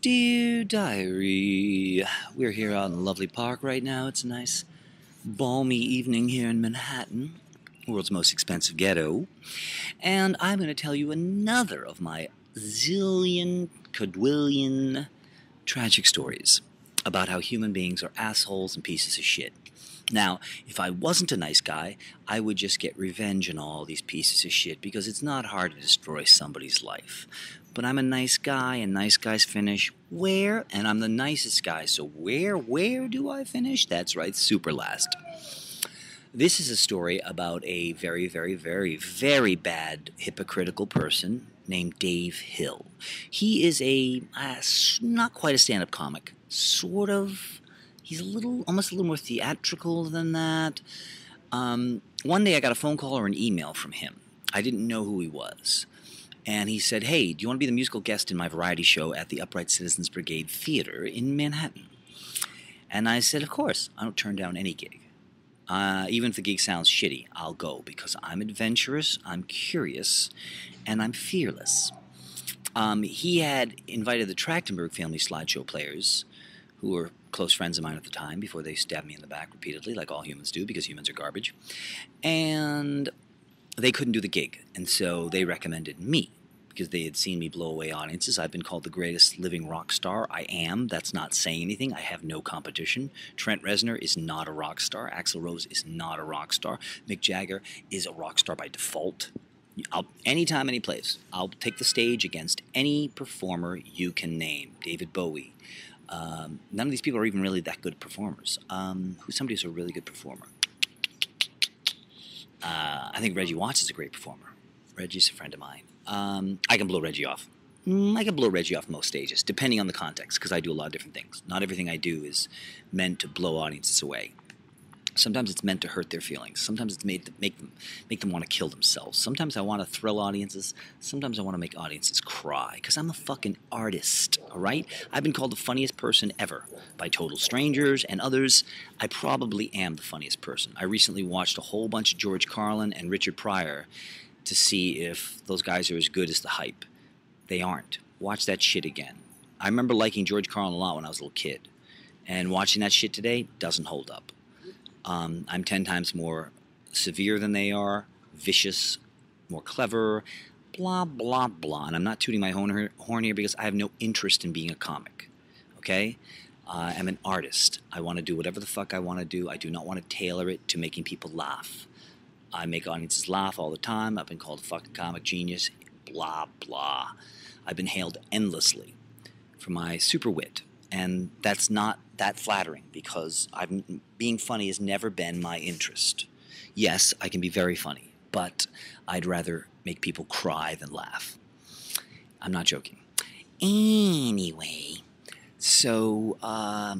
Dear Diary, we're here out in lovely park right now. It's a nice, balmy evening here in Manhattan, world's most expensive ghetto. And I'm going to tell you another of my zillion, quadrillion tragic stories about how human beings are assholes and pieces of shit. Now, if I wasn't a nice guy, I would just get revenge on all these pieces of shit because it's not hard to destroy somebody's life. But I'm a nice guy, and nice guys finish where? And I'm the nicest guy, so where do I finish? That's right, super last. This is a story about a very, very, very, very bad hypocritical person named Dave Hill. He is not quite a stand-up comic, sort of. He's almost a little more theatrical than that. One day I got a phone call or an email from him. I didn't know who he was. And he said, "Hey, do you want to be the musical guest in my variety show at the Upright Citizens Brigade Theater in Manhattan?" And I said, "Of course. I don't turn down any gig. Even if the gig sounds shitty, I'll go because I'm adventurous, I'm curious, and I'm fearless." He had invited the Trachtenberg family slideshow players, who were close friends of mine at the time, before they stabbed me in the back repeatedly, like all humans do, because humans are garbage. And they couldn't do the gig, and so they recommended me, because they had seen me blow away audiences. I've been called the greatest living rock star. I am. That's not saying anything. I have no competition. Trent Reznor is not a rock star. Axl Rose is not a rock star. Mick Jagger is a rock star by default. Anytime, any place, I'll take the stage against any performer you can name. David Bowie. None of these people are even really that good performers. Somebody's a really good performer? I think Reggie Watts is a great performer. Reggie's a friend of mine. I can blow Reggie off. I can blow Reggie off most stages, depending on the context, because I do a lot of different things. Not everything I do is meant to blow audiences away. Sometimes it's meant to hurt their feelings. Sometimes it's made to make them want to kill themselves. Sometimes I want to thrill audiences. Sometimes I want to make audiences cry, because I'm a fucking artist, all right? I've been called the funniest person ever by total strangers and others. I probably am the funniest person. I recently watched a whole bunch of George Carlin and Richard Pryor to see if those guys are as good as the hype. They aren't. Watch that shit again. I remember liking George Carlin a lot when I was a little kid, and watching that shit today doesn't hold up. I'm 10 times more severe than they are, vicious, more clever, blah, blah, blah. And I'm not tooting my horn here because I have no interest in being a comic, okay? I'm an artist. I want to do whatever the fuck I want to do. I do not want to tailor it to making people laugh. I make audiences laugh all the time. I've been called a fucking comic genius, blah, blah. I've been hailed endlessly for my super wit. And that's not that flattering, because being funny has never been my interest. Yes, I can be very funny, but I'd rather make people cry than laugh. I'm not joking. Anyway, so I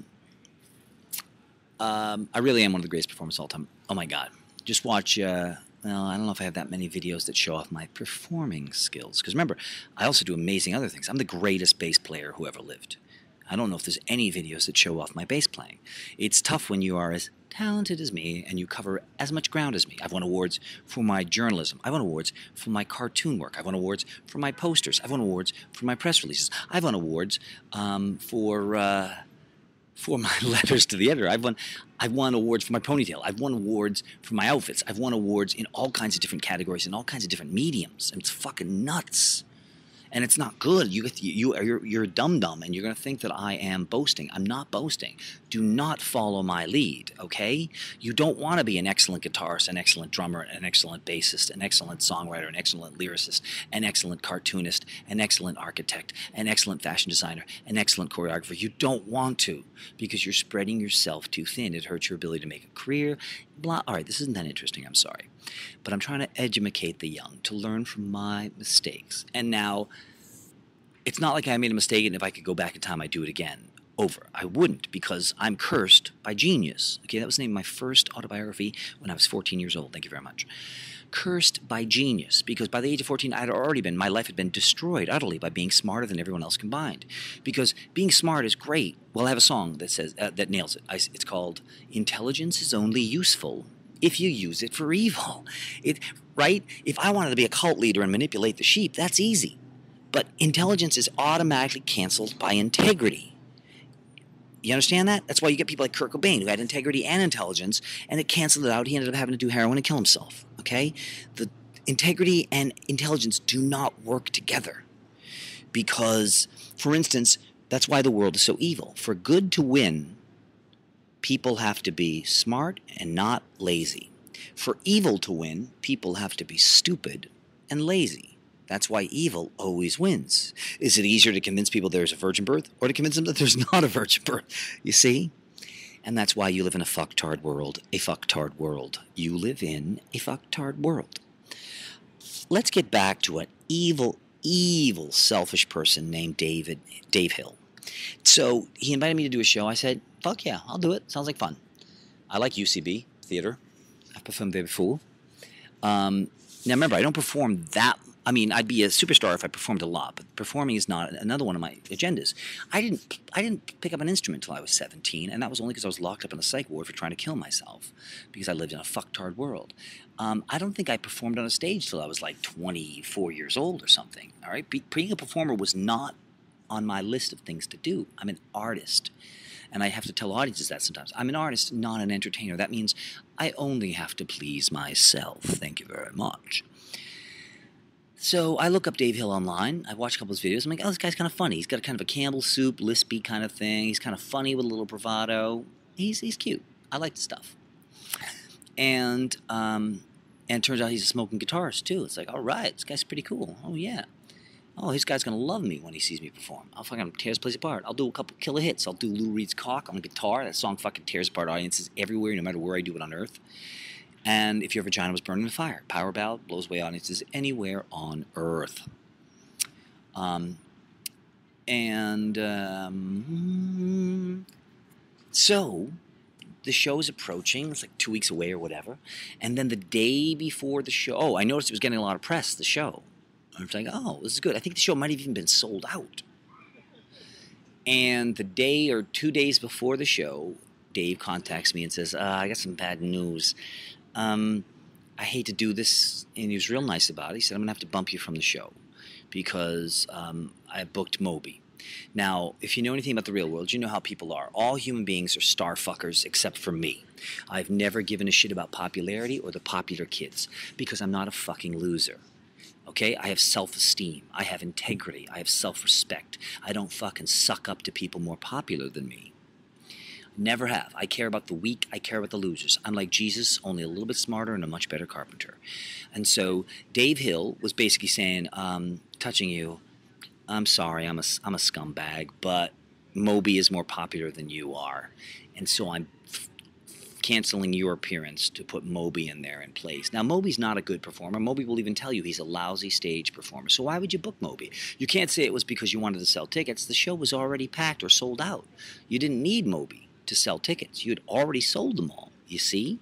really am one of the greatest performers of all time. Oh my God. Just watch, I don't know if I have that many videos that show off my performing skills. Because remember, I also do amazing other things. I'm the greatest bass player who ever lived. I don't know if there's any videos that show off my bass playing. It's tough when you are as talented as me and you cover as much ground as me. I've won awards for my journalism. I've won awards for my cartoon work. I've won awards for my posters. I've won awards for my press releases. I've won awards for my letters to the editor. I've won awards for my ponytail. I've won awards for my outfits. I've won awards in all kinds of different categories, in all kinds of different mediums. And it's fucking nuts. And it's not good. You're a dum-dum, and you're going to think that I am boasting. I'm not boasting. Do not follow my lead, okay? You don't want to be an excellent guitarist, an excellent drummer, an excellent bassist, an excellent songwriter, an excellent lyricist, an excellent cartoonist, an excellent architect, an excellent fashion designer, an excellent choreographer. You don't want to, because you're spreading yourself too thin. It hurts your ability to make a career. Blah. All right, this isn't that interesting. I'm sorry. But I'm trying to educate the young to learn from my mistakes. And now, it's not like I made a mistake, and if I could go back in time, I'd do it again. Over. I wouldn't, because I'm cursed by genius. Okay, that was the name of my first autobiography when I was 14 years old. Thank you very much. Cursed by genius, because by the age of 14, my life had been destroyed utterly by being smarter than everyone else combined. Because being smart is great. Well, I have a song that says that nails it. It's called "Intelligence is Only Useful If You Use It for Evil." Right? If I wanted to be a cult leader and manipulate the sheep, that's easy. But intelligence is automatically canceled by integrity. You understand that? That's why you get people like Kurt Cobain, who had integrity and intelligence, and it canceled it out. He ended up having to do heroin and kill himself. Okay? The integrity and intelligence do not work together. Because, for instance, that's why the world is so evil. For good to win, people have to be smart and not lazy. For evil to win, people have to be stupid and lazy. That's why evil always wins. Is it easier to convince people there's a virgin birth or to convince them that there's not a virgin birth? You see? And that's why you live in a fucktard world. A fucktard world. You live in a fucktard world. Let's get back to an evil, selfish person named Dave Hill. So he invited me to do a show. I said, fuck yeah, I'll do it. Sounds like fun. I like UCB theater. I've performed there before. Now remember, I don't perform that. I mean, I'd be a superstar if I performed a lot, but performing is not another one of my agendas. I didn't pick up an instrument until I was 17, and that was only because I was locked up in a psych ward for trying to kill myself because I lived in a fucktard world. I don't think I performed on a stage till I was like 24 years old or something. All right, being a performer was not on my list of things to do. I'm an artist. And I have to tell audiences that sometimes. I'm an artist, not an entertainer. That means I only have to please myself. Thank you very much. So I look up Dave Hill online. I watch a couple of his videos. I'm like, oh, this guy's kind of funny. He's got a kind of a Campbell soup, lispy kind of thing. He's kind of funny with a little bravado. He's cute. I like the stuff. And it turns out he's a smoking guitarist, too. It's like, all right, this guy's pretty cool. Oh, yeah. Oh, this guy's going to love me when he sees me perform. I'll fucking tear this place apart. I'll do a couple killer hits. I'll do Lou Reed's Cock on guitar. That song fucking tears apart audiences everywhere, no matter where I do it on Earth. And If Your Vagina Was Burned in Fire, power ballad, blows away audiences anywhere on Earth. So the show is approaching. It's like 2 weeks away or whatever. And then the day before the show, I noticed it was getting a lot of press, the show. I was like, oh, this is good. I think the show might have even been sold out. And the day or 2 days before the show, Dave contacts me and says, I got some bad news. I hate to do this. And he was real nice about it. He said, I'm going to have to bump you from the show because I booked Moby. Now, if you know anything about the real world, you know how people are. All human beings are star fuckers except for me. I've never given a shit about popularity or the popular kids because I'm not a fucking loser. Okay, I have self-esteem, I have integrity, I have self-respect. I don't fucking suck up to people more popular than me. Never have. I care about the weak, I care about the losers. I'm like Jesus, only a little bit smarter and a much better carpenter. And so Dave Hill was basically saying, touching you, I'm sorry, I'm a scumbag, but Moby is more popular than you are. And so I'm canceling your appearance to put Moby in there in place. Now, Moby's not a good performer. Moby will even tell you he's a lousy stage performer. So why would you book Moby? You can't say it was because you wanted to sell tickets. The show was already packed or sold out. You didn't need Moby to sell tickets. You had already sold them all, you see?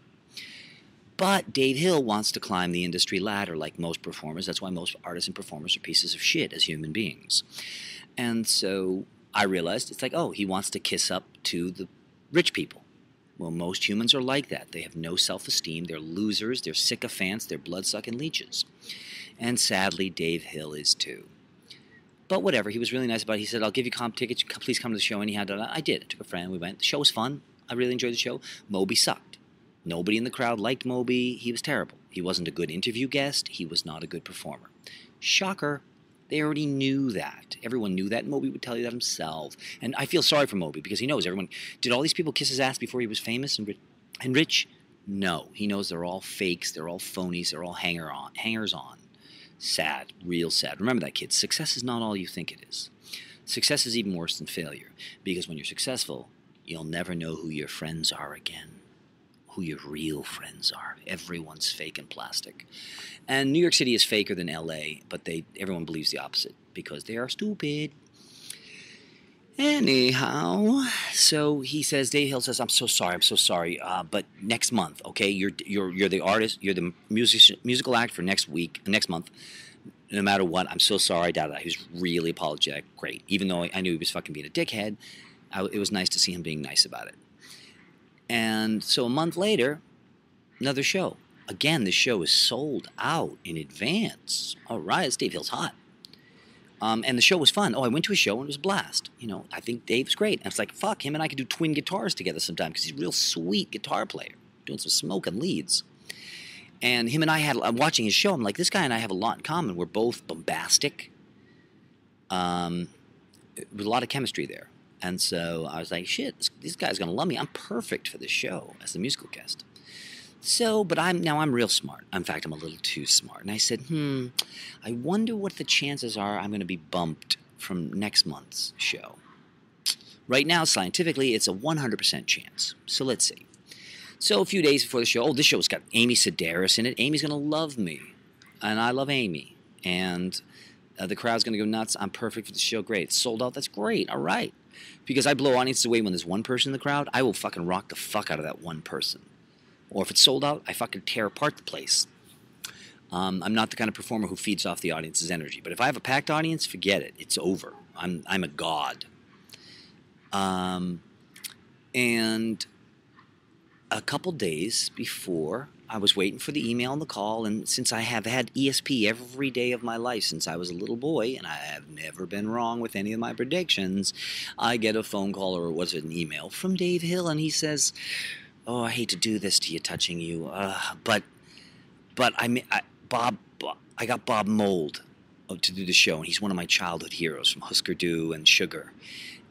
But Dave Hill wants to climb the industry ladder like most performers. That's why most artists and performers are pieces of shit as human beings. And so I realized it's like, oh, he wants to kiss up to the rich people. Well, most humans are like that. They have no self-esteem. They're losers. They're sycophants. They're blood-sucking leeches. And sadly, Dave Hill is too. But whatever. He was really nice about it. He said, I'll give you comp tickets. Please come to the show. And I did. I took a friend. We went. The show was fun. I really enjoyed the show. Moby sucked. Nobody in the crowd liked Moby. He was terrible. He wasn't a good interview guest. He was not a good performer. Shocker. They already knew that. Everyone knew that. Moby would tell you that himself. And I feel sorry for Moby because he knows everyone. Did all these people kiss his ass before he was famous and rich? No. He knows they're all fakes. They're all phonies. They're all hangers on. Sad. Real sad. Remember that, kids. Success is not all you think it is. Success is even worse than failure because when you're successful, you'll never know who your friends are again. Who your real friends are. Everyone's fake and plastic. And New York City is faker than LA, but everyone believes the opposite because they are stupid. Anyhow, so he says, Dave Hill says, I'm so sorry, but next month, okay, you're the artist, you're the musical act for next month, no matter what, I'm so sorry, He was really apologetic, great, even though I knew he was fucking being a dickhead, it was nice to see him being nice about it. And so a month later, another show. Again, the show is sold out in advance. All right, Dave Hill's hot. And the show was fun. Oh, I went to a show and it was a blast. You know, I think Dave's great. And it's like, fuck, him and I could do twin guitars together sometime because he's a real sweet guitar player, doing some smoking leads. And him and I'm watching his show. I'm like, this guy and I have a lot in common. We're both bombastic. There's a lot of chemistry there. And so I was like, shit, this guy's going to love me. I'm perfect for this show as the musical guest. So, but I'm real smart. In fact, I'm a little too smart. And I said, I wonder what the chances are I'm going to be bumped from next month's show. Right now, scientifically, it's a 100% chance. So let's see. So a few days before the show, this show's got Amy Sedaris in it. Amy's going to love me. And I love Amy. And the crowd's going to go nuts. I'm perfect for the show. Great. It's sold out. That's great. All right. Because I blow audiences away when there's one person in the crowd, I will fucking rock the fuck out of that one person. Or if it's sold out, I fucking tear apart the place. I'm not the kind of performer who feeds off the audience's energy. But if I have a packed audience, forget it. It's over. I'm a god. And a couple days before, I was waiting for the email and the call. And since I have had ESP every day of my life since I was a little boy, and I have never been wrong with any of my predictions, I get a phone call or was it an email from Dave Hill, and he says, "Oh, I hate to do this to you, touching you, but I got Bob Mould to do the show, and he's one of my childhood heroes from Husker Du and Sugar.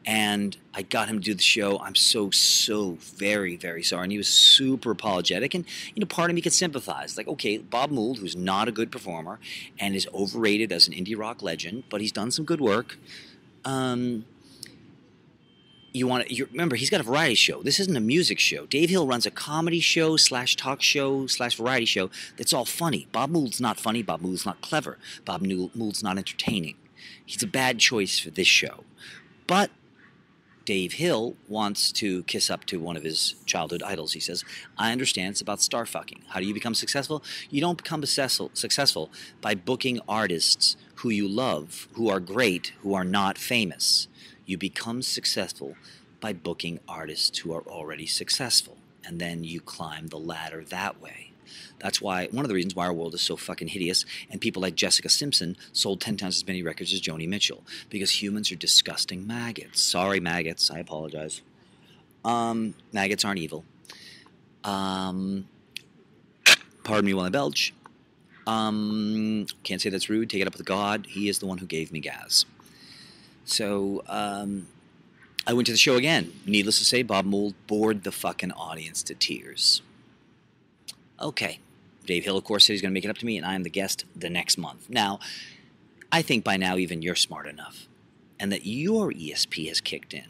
And I got him to do the show. I'm so very, very sorry." And he was super apologetic. And, you know, part of me could sympathize. Like, okay, Bob Mould, who's not a good performer and is overrated as an indie rock legend, but he's done some good work. Remember, he's got a variety show. This isn't a music show. Dave Hill runs a comedy show / talk show / variety show that's all funny. Bob Mould's not funny. Bob Mould's not clever. Bob Mould's not entertaining. He's a bad choice for this show. But Dave Hill wants to kiss up to one of his childhood idols. He says, "I understand it's about star fucking. How do you become successful? You don't become successful by booking artists who you love, who are great, who are not famous. You become successful by booking artists who are already successful. And then you climb the ladder that way." That's why, one of the reasons why our world is so fucking hideous, and people like Jessica Simpson sold 10 times as many records as Joni Mitchell, because humans are disgusting maggots. Sorry, maggots. I apologize. Maggots aren't evil. Pardon me while I belch. Can't say that's rude. Take it up with God. He is the one who gave me gas. So, I went to the show again. Needless to say, Bob Mould bored the fucking audience to tears. Okay. Dave Hill, of course, said he's going to make it up to me, and I am the guest the next month. Now, I think by now even you're smart enough, and that your ESP has kicked in.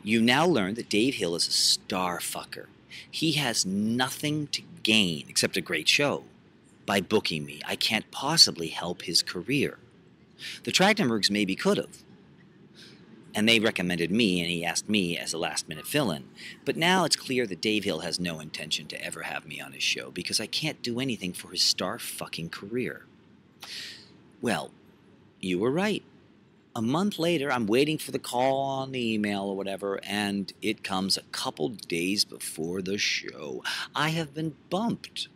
You now learn that Dave Hill is a star fucker. He has nothing to gain, except a great show, by booking me. I can't possibly help his career. The Trachtenbergs maybe could have. And they recommended me, and he asked me as a last-minute fill-in. But now it's clear that Dave Hill has no intention to ever have me on his show, because I can't do anything for his star-fucking career. Well, you were right. A month later, I'm waiting for the call on the email or whatever, and it comes a couple days before the show. I have been bumped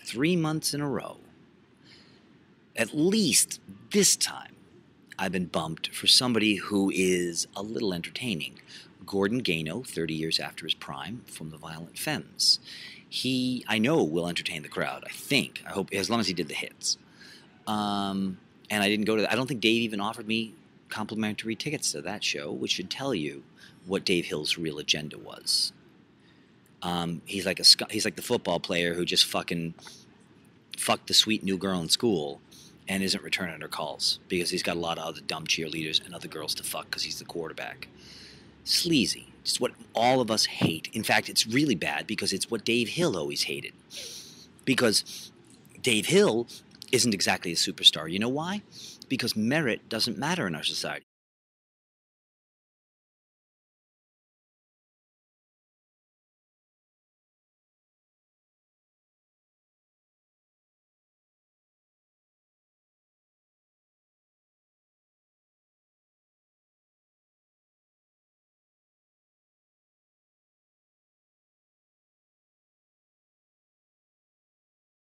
3 months in a row. At least this time, I've been bumped for somebody who is a little entertaining. Gordon Gano, 30 years after his prime, from the Violent Femmes. He, I know, will entertain the crowd, I think. I hope, as long as he did the hits. And I didn't go to that. I don't think Dave even offered me complimentary tickets to that show, which should tell you what Dave Hill's real agenda was. He's like the football player who just fucking fucked the sweet new girl in school and isn't returning her calls because he's got a lot of other dumb cheerleaders and other girls to fuck because he's the quarterback. Sleazy. It's what all of us hate. In fact, it's really bad because it's what Dave Hill always hated. Because Dave Hill isn't exactly a superstar. You know why? Because merit doesn't matter in our society.